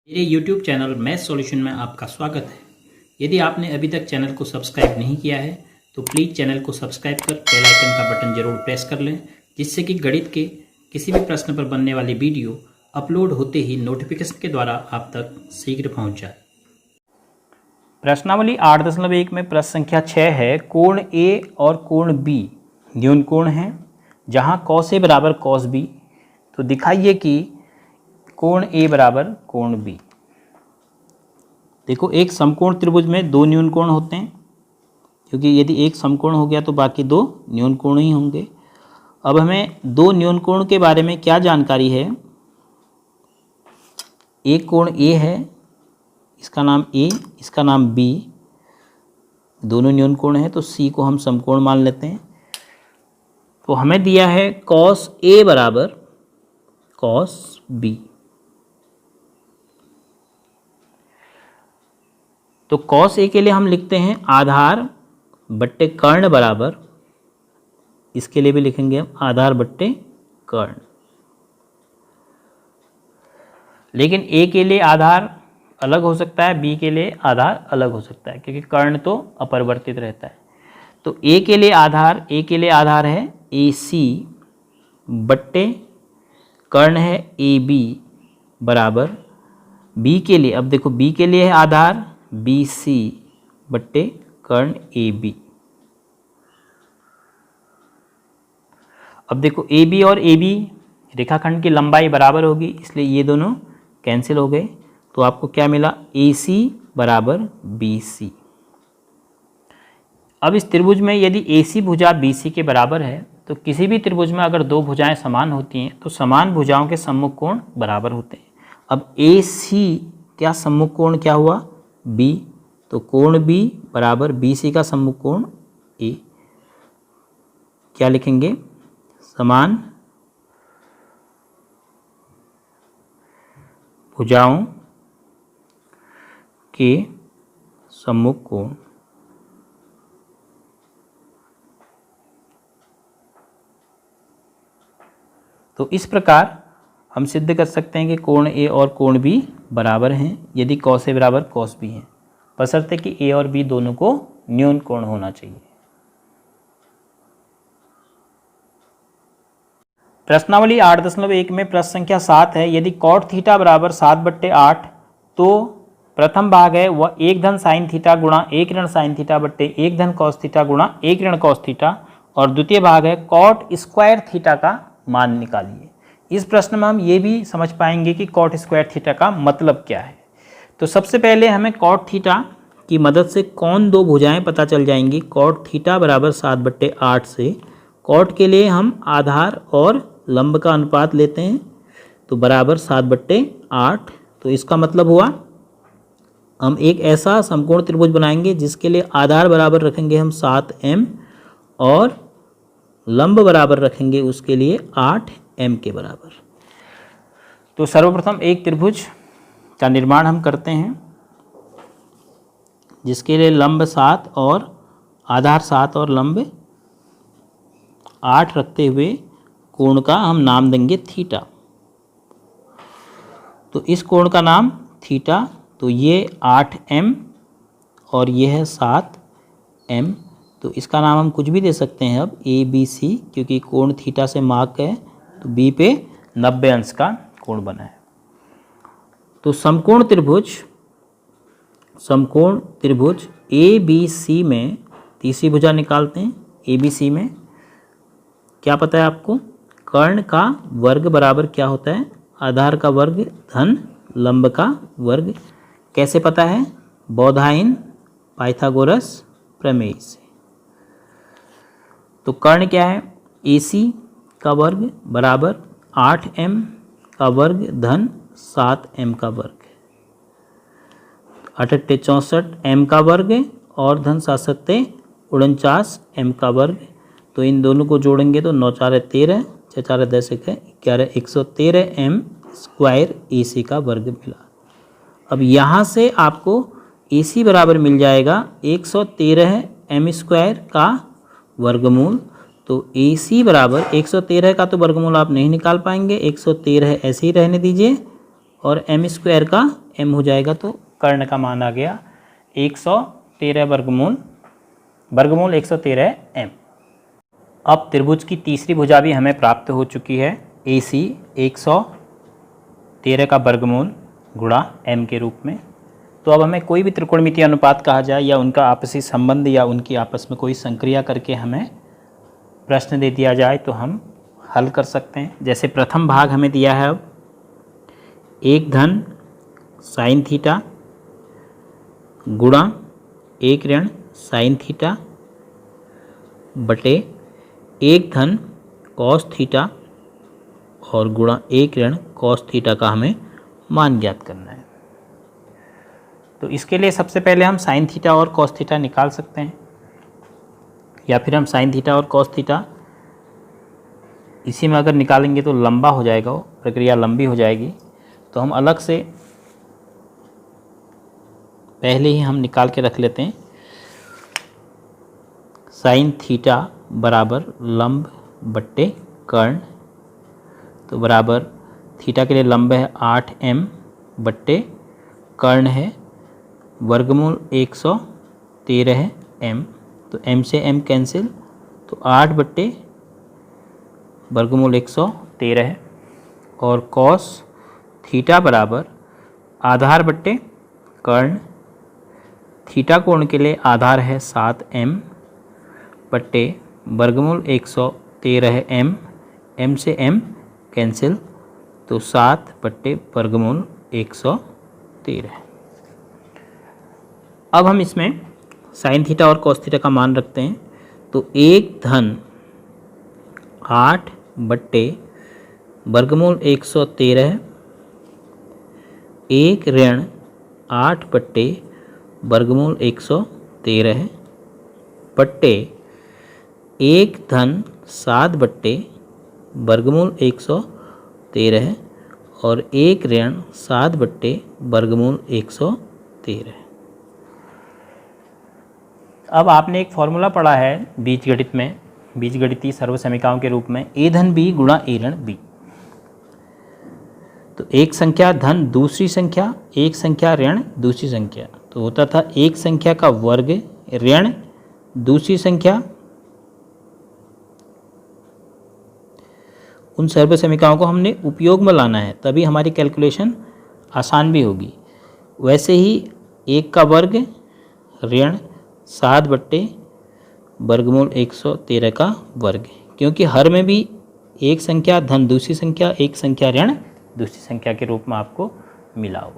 मेरे YouTube channel math solution में आपका स्वागत है। यदि आपने अभी तक चैनल को सब्सक्राइब नहीं किया है तो प्लीज़ चैनल को सब्सक्राइब कर बेल आइकन का बटन जरूर प्रेस कर लें, जिससे कि गणित के किसी भी प्रश्न पर बनने वाली वीडियो अपलोड होते ही नोटिफिकेशन के द्वारा आप तक शीघ्र पहुँच जाए। प्रश्नावली 8.1 में प्रश्न संख्या 6 है। कोण ए और कोण बी न्यून कोण हैं, जहाँ cos ए बराबर cos बी। तो दिखाइए कि कोण ए बराबर कोण बी। देखो, एक समकोण त्रिभुज में दो न्यून कोण होते हैं, क्योंकि यदि एक समकोण हो गया तो बाकी दो न्यून कोण ही होंगे। अब हमें दो न्यून कोण के बारे में क्या जानकारी है। एक कोण ए है, इसका नाम ए, इसका नाम बी, दोनों न्यून कोण है, तो सी को हम समकोण मान लेते हैं। तो हमें दिया है cos ए बराबर cos बी। तो cos ए के लिए हम लिखते हैं आधार बट्टे कर्ण बराबर, इसके लिए भी लिखेंगे हम आधार बट्टे कर्ण। लेकिन ए के लिए आधार अलग हो सकता है, बी के लिए आधार अलग हो सकता है, क्योंकि कर्ण तो अपरिवर्तित रहता है। तो ए के लिए आधार है ए सी बट्टे कर्ण है ए बी बराबर बी के लिए। अब देखो, बी के लिए है आधार बी सी बट्टे कर्ण ए बी। अब देखो, ए बी और ए बी रेखाखंड की लंबाई बराबर होगी, इसलिए ये दोनों कैंसिल हो गए। तो आपको क्या मिला, ए सी बराबर बी सी। अब इस त्रिभुज में यदि ए सी भुजा बी सी के बराबर है, तो किसी भी त्रिभुज में अगर दो भुजाएं समान होती हैं तो समान भुजाओं के सम्मुख कोण बराबर होते हैं। अब ए सी क्या सम्मुख कोण क्या हुआ, बी, तो कोण बी बराबर बी सी का सम्मुख कोण ए। क्या लिखेंगे, समान भुजाओं के सम्मुख कोण। तो इस प्रकार हम सिद्ध कर सकते हैं कि कोण ए और कोण बी बराबर हैं, यदि cos ए बराबर cos बी है, बशर्ते कि ए और बी दोनों को न्यून कोण होना चाहिए। प्रश्नावली 8.1 में प्रश्न संख्या 7 है। यदि cot थीटा बराबर 7/8, तो प्रथम भाग है वह 1 धन साइन थीटा गुणा 1 ऋण साइन थीटा बट्टे 1 धन cos थीटा गुणा 1 ऋण cos थीटा, और द्वितीय भाग है cot स्क्वायर थीटा का मान निकालिए। इस प्रश्न में हम ये भी समझ पाएंगे कि cot स्क्वायर थीटा का मतलब क्या है। तो सबसे पहले हमें cot थीटा की मदद से कौन दो भुजाएं पता चल जाएंगी। cot थीटा बराबर 7/8 से cot के लिए हम आधार और लंब का अनुपात लेते हैं, तो बराबर 7/8। तो इसका मतलब हुआ हम एक ऐसा समकोण त्रिभुज बनाएंगे जिसके लिए आधार बराबर रखेंगे हम 7m और लंब बराबर रखेंगे उसके लिए 8m के बराबर। तो सर्वप्रथम एक त्रिभुज का निर्माण हम करते हैं, जिसके लिए लंब 7 और आधार 7 और लंब 8 रखते हुए कोण का हम नाम देंगे थीटा। तो इस कोण का नाम थीटा, तो ये 8m और ये है 7m। तो इसका नाम हम कुछ भी दे सकते हैं अब ए बी सी, क्योंकि कोण थीटा से मार्क है, तो बी पे 90 अंश का कोण बना है। तो समकोण त्रिभुज ए बी सी में तीसरी भुजा निकालते हैं। ए बी सी में क्या पता है आपको, कर्ण का वर्ग बराबर क्या होता है, आधार का वर्ग धन लंब का वर्ग। कैसे पता है, बौधायन पाइथागोरस प्रमेय से। तो कर्ण क्या है, ए सी का वर्ग बराबर 8m का वर्ग धन 7m का वर्ग, 8 × 64 m का वर्ग और धन 7 × 49 m का वर्ग। तो इन दोनों को जोड़ेंगे तो 9 × 4 = 13, 6 × 4 = 10, 11, 113 m स्क्वायर ए सी का वर्ग मिला। अब यहाँ से आपको ए सी बराबर मिल जाएगा 113 m स्क्वायर का वर्गमूल। तो ए सी बराबर 113 का तो वर्गमूल आप नहीं निकाल पाएंगे, 113 ऐसे ही रहने दीजिए और m स्क्वायर का m हो जाएगा, तो कर्ण का मान आ गया 113 वर्गमूल 113 m। अब त्रिभुज की तीसरी भुजा भी हमें प्राप्त हो चुकी है, AC 113 का वर्गमूल गुणा m के रूप में। तो अब हमें कोई भी त्रिकोणमितीय अनुपात कहा जाए या उनका आपसी संबंध या उनकी आपस में कोई संक्रिया करके हमें प्रश्न दे दिया जाए तो हम हल कर सकते हैं। जैसे प्रथम भाग हमें दिया है अब 1 धन साइन थीटा गुणा 1 ऋण साइन थीटा बटे 1 धन कॉस थीटा और गुणा 1 ऋण कॉस थीटा का हमें मान ज्ञात करना है। तो इसके लिए सबसे पहले हम साइन थीटा और कॉस थीटा निकाल सकते हैं, या फिर हम साइन थीटा और कॉस थीटा इसी में अगर निकालेंगे तो लंबा हो जाएगा, वो प्रक्रिया लंबी हो जाएगी। तो हम अलग से पहले ही हम निकाल के रख लेते हैं। साइन थीटा बराबर लंब बट्टे कर्ण, तो बराबर थीटा के लिए लंब है 8m बट्टे कर्ण है वर्गमूल 113 है m, तो m से m कैंसिल, तो 8 बट्टे वर्गमूल 113 है। और कॉस थीटा बराबर आधार बट्टे कर्ण, थीटा कोण के लिए आधार है 7m बट्टे वर्गमूल 113 है m, m से m कैंसिल, तो 7 बट्टे वर्गमूल 113। अब हम इसमें साइन थीटा और कॉस थीटा का मान रखते हैं, तो 1 धन 8 बट्टे वर्गमूल 113 1 ऋण 8 बट्टे वर्गमूल 113 बट्टे 1 धन 7 बट्टे वर्गमूल 113 और 1 ऋण 7 बट्टे वर्गमूल 113। अब आपने एक फॉर्मूला पढ़ा है बीजगणित में, बीजगणितीय सर्वसमीकरणों के रूप में a धन b गुणा a ऋण b। तो एक संख्या धन दूसरी संख्या, एक संख्या ऋण दूसरी संख्या, तो होता था एक संख्या का वर्ग ऋण दूसरी संख्या। उन सर्वसमीकरणों को हमने उपयोग में लाना है, तभी हमारी कैलकुलेशन आसान भी होगी। वैसे ही 1 का वर्ग ऋण 7 बट्टे वर्गमूल 113 का वर्ग, क्योंकि हर में भी एक संख्या धन दूसरी संख्या, एक संख्या ऋण दूसरी संख्या के रूप में आपको मिला हो।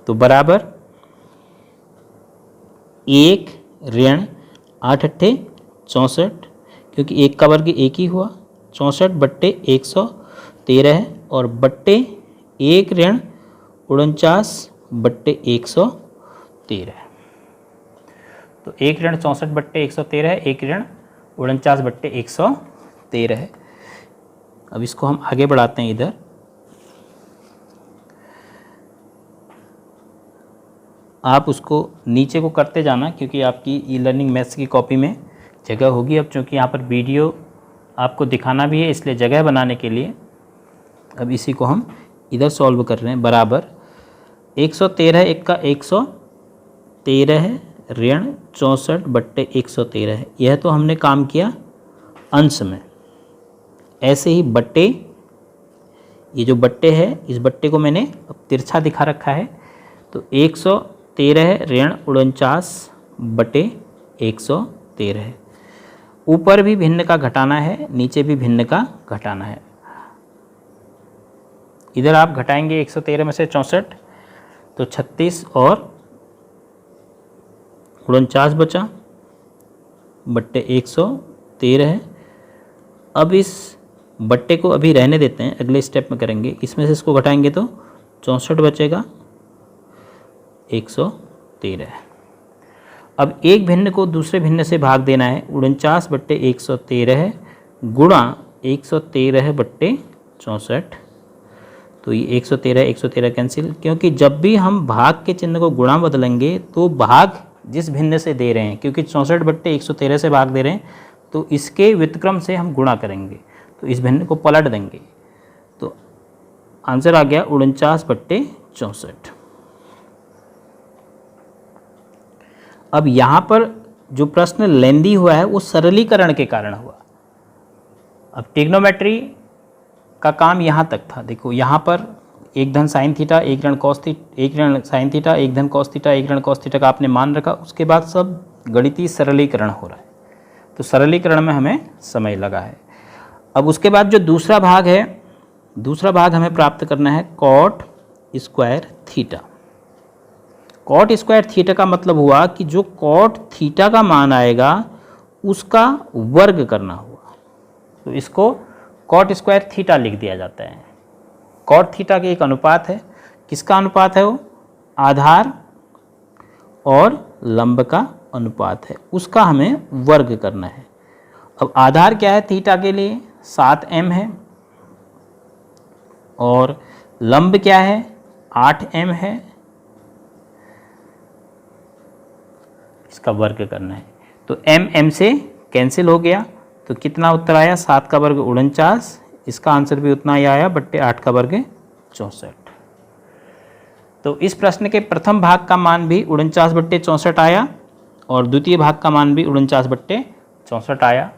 तो बराबर 1 ऋण 8 अट्ठे 64, क्योंकि 1 का वर्ग 1 ही हुआ, 64 बट्टे 113 है, और बट्टे 1 ऋण 49 बट्टे 113। तो 1 ऋण 64 बट्टे 113 है, 1 ऋण 49 बट्टे 113 है। अब इसको हम आगे बढ़ाते हैं इधर। आप उसको नीचे को करते जाना, क्योंकि आपकी ई लर्निंग मैथ्स की कॉपी में जगह होगी। अब चूँकि यहाँ पर वीडियो आपको दिखाना भी है, इसलिए जगह बनाने के लिए अब इसी को हम इधर सॉल्व कर रहे हैं। बराबर 113 1 का 113 है, ऋण 64 बट्टे 113 है। यह तो हमने काम किया अंश में। ऐसे ही बट्टे, ये जो बट्टे है, इस बट्टे को मैंने अब तिरछा दिखा रखा है, तो 113 है ऋण 49 बटे 113 है। ऊपर भी भिन्न का घटाना है, नीचे भी भिन्न का घटाना है। इधर आप घटाएंगे 113 में से 64, तो 36 और 49 बचा बट्टे 113 है। अब इस बट्टे को अभी रहने देते हैं, अगले स्टेप में करेंगे। इसमें से इसको घटाएंगे तो 64 बचेगा, 113 है। अब एक भिन्न को दूसरे भिन्न से भाग देना है। 49 बट्टे 113 है गुणा 113 बट्टे 64, तो ये 113 कैंसिल, क्योंकि जब भी हम भाग के चिन्ह को गुणा बदलेंगे तो भाग जिस भिन्न से दे रहे हैं, क्योंकि 64 बट्टे 113 से भाग दे रहे हैं, तो इसके व्युत्क्रम से हम गुणा करेंगे, तो इस भिन्न को पलट देंगे। तो आंसर आ गया 49/64। अब यहाँ पर जो प्रश्न लेंदी हुआ है वो सरलीकरण के कारण हुआ। अब ट्रिग्नोमेट्री का काम यहाँ तक था। देखो यहाँ पर 1 धन साइन थीटा 1 ऋण कॉस थीटा 1 ऋण साइन थीटा 1 धन कॉस थीटा 1 ऋण कॉस थीटा का आपने मान रखा। उसके बाद सब गणितीय सरलीकरण हो रहा है, तो सरलीकरण में हमें समय लगा है। अब उसके बाद जो दूसरा भाग है, दूसरा भाग हमें प्राप्त करना है cot square theta. Cot square theta का मतलब हुआ कि जो कॉट थीटा का मान आएगा उसका वर्ग करना हुआ, तो इसको कॉट स्क्वायर थीटा लिख दिया जाता है। कॉट थीटा के एक अनुपात है, किसका अनुपात है वो? आधार और लंब का अनुपात है, उसका हमें वर्ग करना है। अब आधार क्या है थीटा के लिए? 7m है, और लंब क्या है? 8m है, इसका वर्ग करना है। तो m से कैंसिल हो गया, तो कितना उत्तर आया? 7 का वर्ग 49, इसका आंसर भी उतना ही आया बट्टे 8 का वर्ग 64। तो इस प्रश्न के प्रथम भाग का मान भी 49/64 आया और द्वितीय भाग का मान भी 49/64 आया।